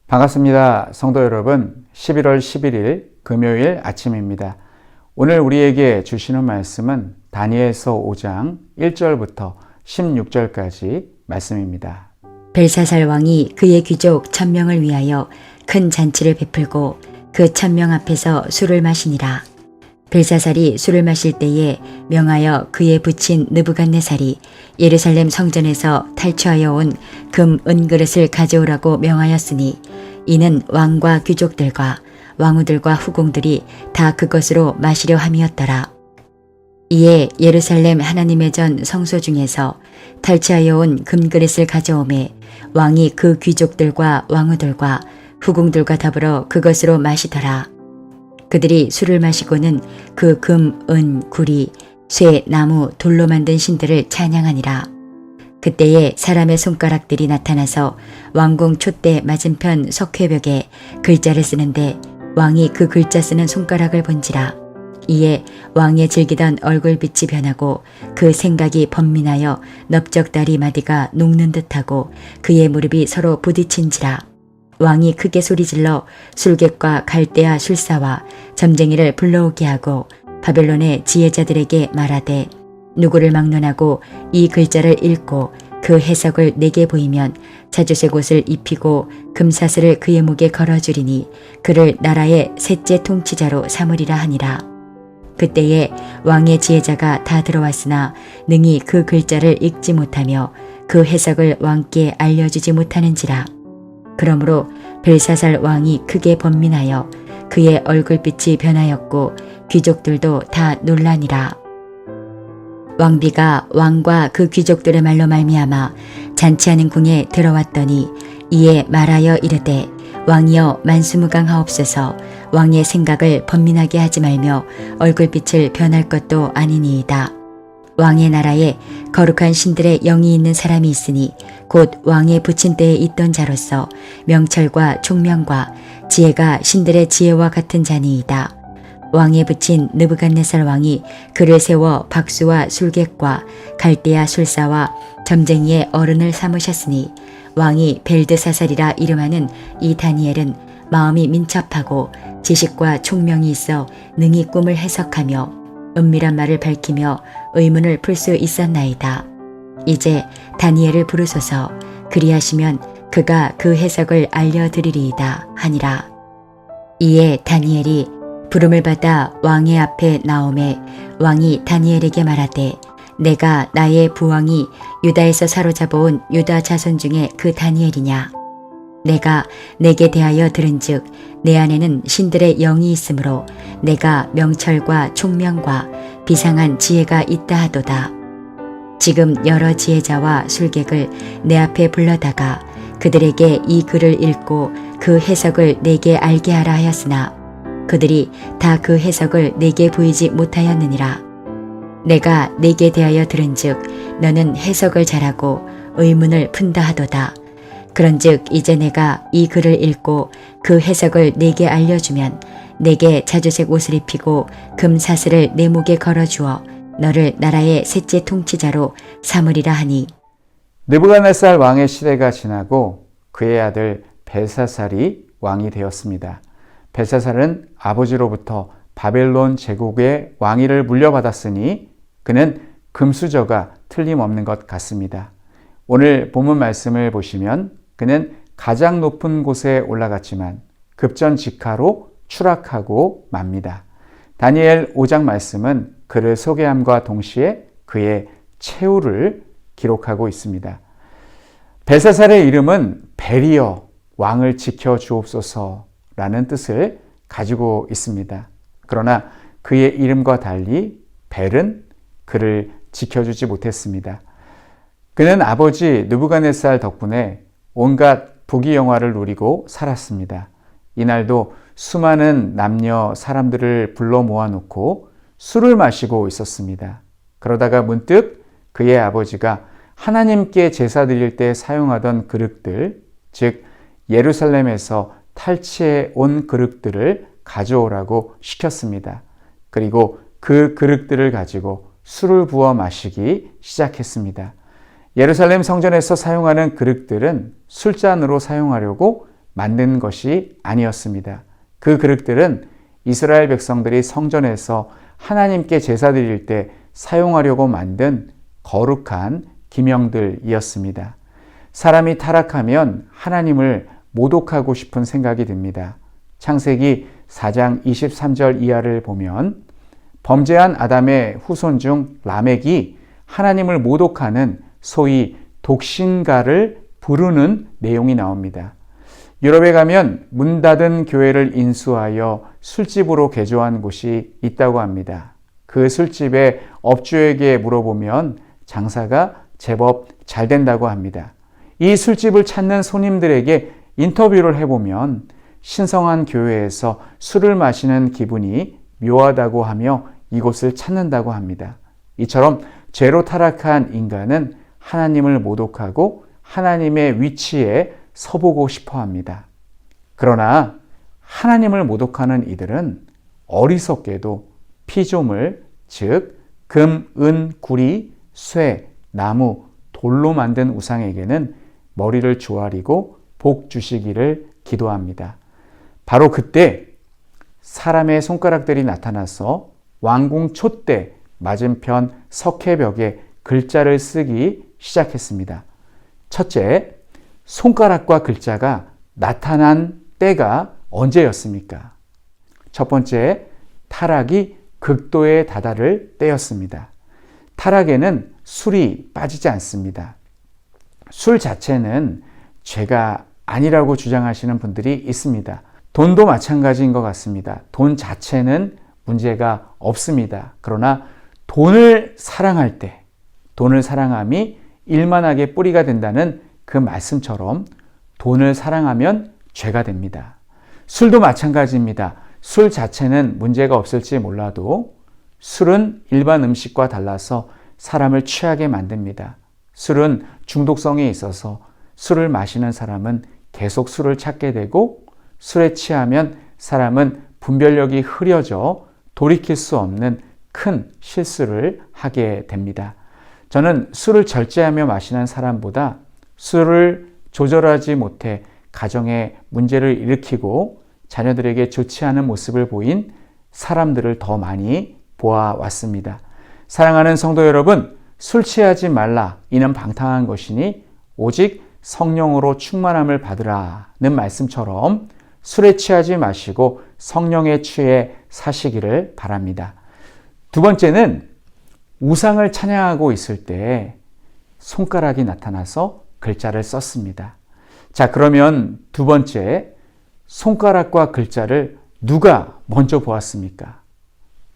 반갑습니다. 성도 여러분, 11월 11일 금요일 아침입니다. 오늘 우리에게 주시는 말씀은 다니엘서 5장 1절부터 16절까지 말씀입니다. 벨사살 왕이 그의 귀족 1000명을 위하여 큰 잔치를 베풀고 그 1000명 앞에서 술을 마시니라. 벨사살이 술을 마실 때에 명하여 그의 부친 느부갓네살이 예루살렘 성전에서 탈취하여 온 금 은그릇을 가져오라고 명하였으니 이는 왕과 귀족들과 왕후들과 후궁들이 다 그것으로 마시려 함이었더라. 이에 예루살렘 하나님의 전 성소 중에서 탈취하여 온 금그릇을 가져오매 왕이 그 귀족들과 왕후들과 후궁들과 더불어 그것으로 마시더라. 그들이 술을 마시고는 그 금, 은, 구리, 쇠, 나무, 돌로 만든 신들을 찬양하니라. 그때에 사람의 손가락들이 나타나서 왕궁 촛대 맞은편 석회벽에 글자를 쓰는데 왕이 그 글자 쓰는 손가락을 본지라. 이에 왕의 즐기던 얼굴빛이 변하고 그 생각이 번민하여 넓적다리 마디가 녹는 듯하고 그의 무릎이 서로 부딪힌지라. 왕이 크게 소리질러 술객과 갈대아 술사와 점쟁이를 불러오게 하고 바벨론의 지혜자들에게 말하되 누구를 막론하고 이 글자를 읽고 그 해석을 내게 보이면 자주색 옷을 입히고 금사슬을 그의 목에 걸어주리니 그를 나라의 셋째 통치자로 삼으리라 하니라. 그때에 왕의 지혜자가 다 들어왔으나 능히 그 글자를 읽지 못하며 그 해석을 왕께 알려주지 못하는지라. 그러므로 벨사살 왕이 크게 번민하여 그의 얼굴빛이 변하였고 귀족들도 다 놀라니라. 왕비가 왕과 그 귀족들의 말로 말미암아 잔치하는 궁에 들어왔더니 이에 말하여 이르되 왕이여 만수무강하옵소서. 왕의 생각을 번민하게 하지 말며 얼굴빛을 변할 것도 아니니이다. 왕의 나라에 거룩한 신들의 영이 있는 사람이 있으니 곧 왕의 부친 때에 있던 자로서 명철과 총명과 지혜가 신들의 지혜와 같은 자니이다. 왕의 부친 느부갓네살 왕이 그를 세워 박수와 술객과 갈대아 술사와 점쟁이의 어른을 삼으셨으니 왕이 벨드사살이라 이름하는 이 다니엘은 마음이 민첩하고 지식과 총명이 있어 능히 꿈을 해석하며 은밀한 말을 밝히며 의문을 풀 수 있었나이다. 이제 다니엘을 부르소서. 그리하시면 그가 그 해석을 알려드리리이다 하니라. 이에 다니엘이 부름을 받아 왕의 앞에 나오매 왕이 다니엘에게 말하되 내가 나의 부왕이 유다에서 사로잡아온 유다 자손 중에 그 다니엘이냐. 내가 내게 대하여 들은즉 내 안에는 신들의 영이 있으므로 내가 명철과 총명과 비상한 지혜가 있다 하도다. 지금 여러 지혜자와 술객을 내 앞에 불러다가 그들에게 이 글을 읽고 그 해석을 내게 알게 하라 하였으나 그들이 다 그 해석을 내게 보이지 못하였느니라. 내가 내게 대하여 들은즉 너는 해석을 잘하고 의문을 푼다 하도다. 그런즉 이제 내가 이 글을 읽고 그 해석을 내게 알려주면 내게 자주색 옷을 입히고 금사슬을 내 목에 걸어주어 너를 나라의 셋째 통치자로 삼으리라 하니. 느부갓네살 왕의 시대가 지나고 그의 아들 벨사살이 왕이 되었습니다. 벨사살은 아버지로부터 바벨론 제국의 왕위를 물려받았으니 그는 금수저가 틀림없는 것 같습니다. 오늘 본문 말씀을 보시면 그는 가장 높은 곳에 올라갔지만 급전직하로 추락하고 맙니다. 다니엘 5장 말씀은 그를 소개함과 동시에 그의 최후를 기록하고 있습니다. 벨사살의 이름은 벨이여 왕을 지켜 주옵소서라는 뜻을 가지고 있습니다. 그러나 그의 이름과 달리 벨은 그를 지켜주지 못했습니다. 그는 아버지 느부갓네살 덕분에 온갖 부귀영화를 누리고 살았습니다. 이날도 수많은 남녀 사람들을 불러 모아놓고 술을 마시고 있었습니다. 그러다가 문득 그의 아버지가 하나님께 제사 드릴 때 사용하던 그릇들, 즉 예루살렘에서 탈취해 온 그릇들을 가져오라고 시켰습니다. 그리고 그 그릇들을 가지고 술을 부어 마시기 시작했습니다. 예루살렘 성전에서 사용하는 그릇들은 술잔으로 사용하려고 만든 것이 아니었습니다. 그 그릇들은 이스라엘 백성들이 성전에서 하나님께 제사 드릴 때 사용하려고 만든 거룩한 기명들이었습니다. 사람이 타락하면 하나님을 모독하고 싶은 생각이 듭니다. 창세기 4장 23절 이하를 보면 범죄한 아담의 후손 중 라멕이 하나님을 모독하는 소위 독신가를 부르는 내용이 나옵니다. 유럽에 가면 문 닫은 교회를 인수하여 술집으로 개조한 곳이 있다고 합니다. 그 술집의 업주에게 물어보면 장사가 제법 잘 된다고 합니다. 이 술집을 찾는 손님들에게 인터뷰를 해보면 신성한 교회에서 술을 마시는 기분이 묘하다고 하며 이곳을 찾는다고 합니다. 이처럼 죄로 타락한 인간은 하나님을 모독하고 하나님의 위치에 서보고 싶어 합니다. 그러나 하나님을 모독하는 이들은 어리석게도 피조물, 즉 금, 은, 구리, 쇠, 나무, 돌로 만든 우상에게는 머리를 조아리고 복 주시기를 기도합니다. 바로 그때 사람의 손가락들이 나타나서 왕궁 촛대 맞은편 석회벽에 글자를 쓰기 시작했습니다. 첫째, 손가락과 글자가 나타난 때가 언제였습니까? 첫 번째, 타락이 극도에 다다를 때였습니다. 타락에는 술이 빠지지 않습니다. 술 자체는 죄가 아니라고 주장하시는 분들이 있습니다. 돈도 마찬가지인 것 같습니다. 돈 자체는 문제가 없습니다. 그러나 돈을 사랑할 때, 돈을 사랑함이 일만하게 뿌리가 된다는 그 말씀처럼 돈을 사랑하면 죄가 됩니다. 술도 마찬가지입니다. 술 자체는 문제가 없을지 몰라도 술은 일반 음식과 달라서 사람을 취하게 만듭니다. 술은 중독성이 있어서 술을 마시는 사람은 계속 술을 찾게 되고 술에 취하면 사람은 분별력이 흐려져 돌이킬 수 없는 큰 실수를 하게 됩니다. 저는 술을 절제하며 마시는 사람보다 술을 조절하지 못해 가정에 문제를 일으키고 자녀들에게 좋지 않은 모습을 보인 사람들을 더 많이 보아왔습니다. 사랑하는 성도 여러분, 술 취하지 말라. 이는 방탕한 것이니 오직 성령으로 충만함을 받으라는 말씀처럼 술에 취하지 마시고 성령에 취해 사시기를 바랍니다. 두 번째는 우상을 찬양하고 있을 때 손가락이 나타나서 글자를 썼습니다. 자, 그러면 두 번째, 손가락과 글자를 누가 먼저 보았습니까?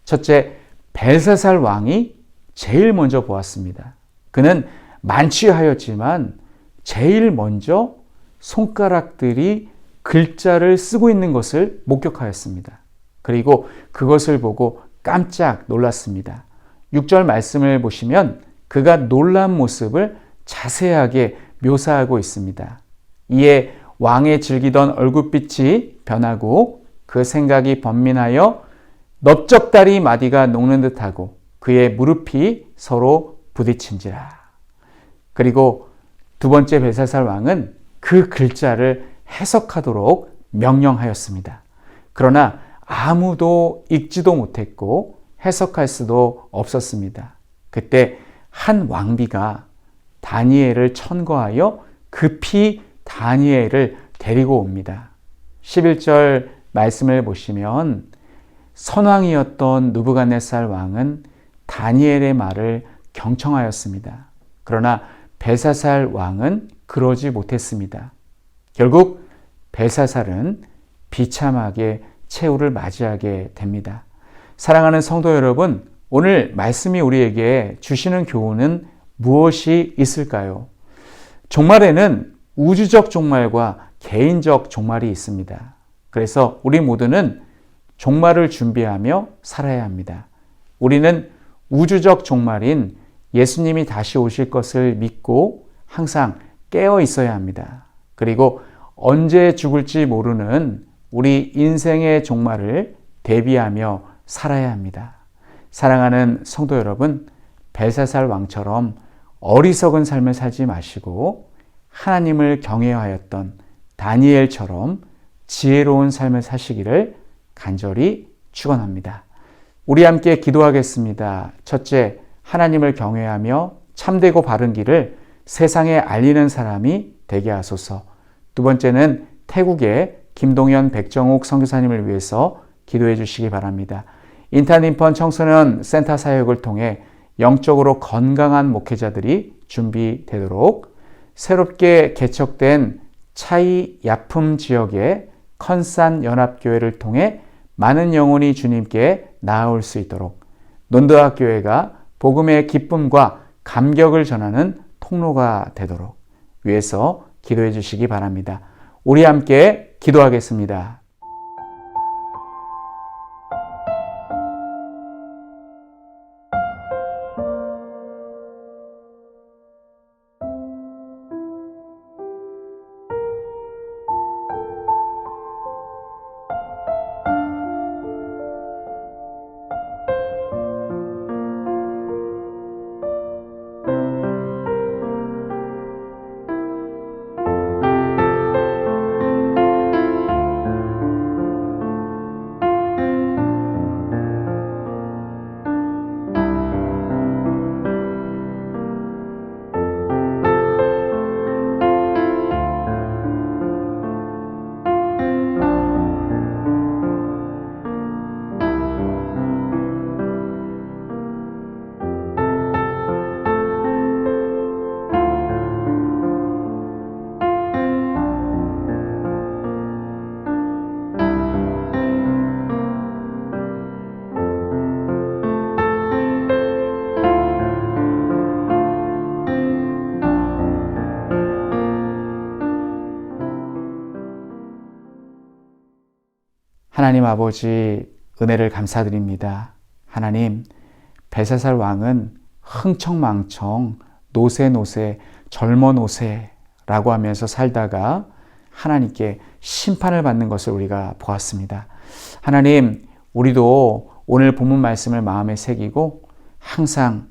첫째, 벨사살 왕이 제일 먼저 보았습니다. 그는 만취하였지만 제일 먼저 손가락들이 글자를 쓰고 있는 것을 목격하였습니다. 그리고 그것을 보고 깜짝 놀랐습니다. 6절 말씀을 보시면 그가 놀란 모습을 자세하게 묘사하고 있습니다. 이에 왕의 즐기던 얼굴빛이 변하고 그 생각이 번민하여 넓적다리 마디가 녹는 듯하고 그의 무릎이 서로 부딪힌지라. 그리고 두 번째 벨사살 왕은 그 글자를 해석하도록 명령하였습니다. 그러나 아무도 읽지도 못했고 해석할 수도 없었습니다. 그때 한 왕비가 다니엘을 천거하여 급히 다니엘을 데리고 옵니다. 11절 말씀을 보시면 선왕이었던 느부갓네살 왕은 다니엘의 말을 경청하였습니다. 그러나 벨사살 왕은 그러지 못했습니다. 결국 벨사살은 비참하게 최후를 맞이하게 됩니다. 사랑하는 성도 여러분, 오늘 말씀이 우리에게 주시는 교훈은 무엇이 있을까요? 종말에는 우주적 종말과 개인적 종말이 있습니다. 그래서 우리 모두는 종말을 준비하며 살아야 합니다. 우리는 우주적 종말인 예수님이 다시 오실 것을 믿고 항상 깨어 있어야 합니다. 그리고 언제 죽을지 모르는 우리 인생의 종말을 대비하며 살아야 합니다. 사랑하는 성도 여러분, 벨사살 왕처럼 어리석은 삶을 살지 마시고 하나님을 경외하였던 다니엘처럼 지혜로운 삶을 사시기를 간절히 축원합니다. 우리 함께 기도하겠습니다. 첫째, 하나님을 경외하며 참되고 바른 길을 세상에 알리는 사람이 되게 하소서. 두 번째는 태국의 김동현 백정욱 선교사님을 위해서 기도해 주시기 바랍니다. 인턴 청소년 센터 사역을 통해 영적으로 건강한 목회자들이 준비되도록 새롭게 개척된 차이 야품 지역의 컨산 연합교회를 통해 많은 영혼이 주님께 나아올 수 있도록 논드아 교회가 복음의 기쁨과 감격을 전하는 통로가 되도록 위해서 기도해 주시기 바랍니다. 우리 함께 기도하겠습니다. 하나님 아버지, 은혜를 감사드립니다. 하나님, 벨사살 왕은 흥청망청 노세 젊어 노세라고 하면서 살다가 하나님께 심판을 받는 것을 우리가 보았습니다. 하나님, 우리도 오늘 본문 말씀을 마음에 새기고 항상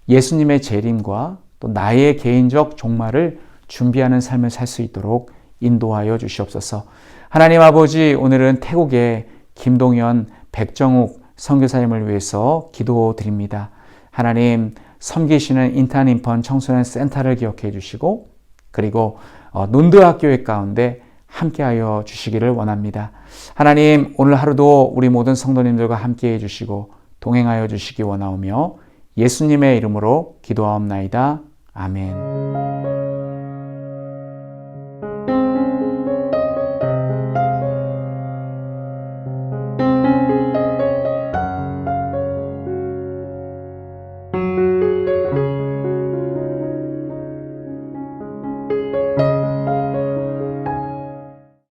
예수님의 재림과 또 나의 개인적 종말을 준비하는 삶을 살 수 있도록 인도하여 주시옵소서. 하나님 아버지, 오늘은 태국의 김동현 백정욱 선교사님을 위해서 기도드립니다. 하나님, 섬기시는 인턴 청소년 센터를 기억해 주시고 그리고 논드아 교회 가운데 함께하여 주시기를 원합니다. 하나님, 오늘 하루도 우리 모든 성도님들과 함께해 주시고 동행하여 주시기 원하오며 예수님의 이름으로 기도하옵나이다. 아멘.